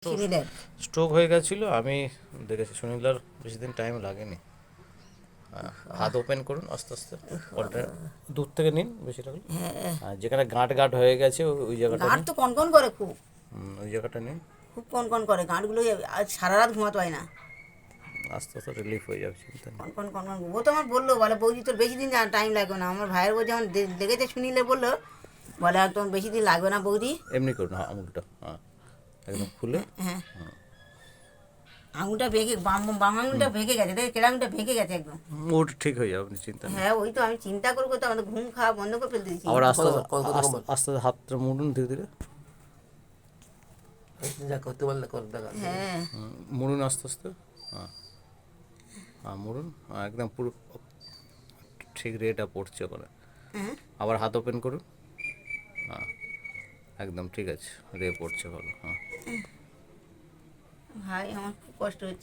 তো সুনীলের স্ট্রোক হয়ে গেছিলো, আমি দেখেছি সুনীলার বেশি দিন টাইম লাগেনি। হাত ওপেন করুন আস্তে আস্তে, কলটা দূর থেকে নিন বেশি লাগলে। যেখানে গাঁট গাঁট হয়ে গেছে ওই জায়গাটা গাঁট নিন। তো কনকন করে খুব, ওই জায়গাটা নিন, খুব কনকন করে গাঁটগুলো। আজ সারা রাত ঘুমাতে পারি না, আস্তে আস্তে রিলিফ হয়ে যাবে, চিন্তা নেই। কনকন কনকন। ও তো আমার বললো, বলে বৌদি তোর বেশি দিন টাইম লাগবে না। আমার ভাইয়ের বউ যখন দেখেছে সুনীলে বললো, বলে একদম বেশি দিন লাগবে না বৌদি। এমনি করুন, হ্যাঁ আঙুলটা, হ্যাঁ একদম খুলে। হ্যাঁ, আঙুলটা ভেঙে, বাম বাম আঙুলটা ভেঙে গেছে, দেখ কেটে আঙুলটা ভেঙে গেছে একদম। ওটা ঠিক হয়ে যাবে, আপনি চিন্তা নেই। হ্যাঁ, ওই তো আমি চিন্তা করবো, তো আমাদের ঘুম খাওয়া বন্ধ করে ফেলতে দিচ্ছি। আবার আস্তে কত কত আস্তে রকম আস্তে আস্তে হাতটা মুড়ুন ধীরে ধীরে। যা করতে পারলে কর দেখা। হ্যাঁ, মুড়ুন আস্তে আস্তে, হ্যাঁ হ্যাঁ মুড়ুন, হ্যাঁ একদম পুরো ঠিক রেটা পড়ছে ওখানে। হ্যাঁ, আবার হাত ওপেন করুন, হ্যাঁ একদম ঠিক আছে, রে পড়ছে ভালো, হ্যাঁ। ভাই আমার খুব কষ্ট হচ্ছে।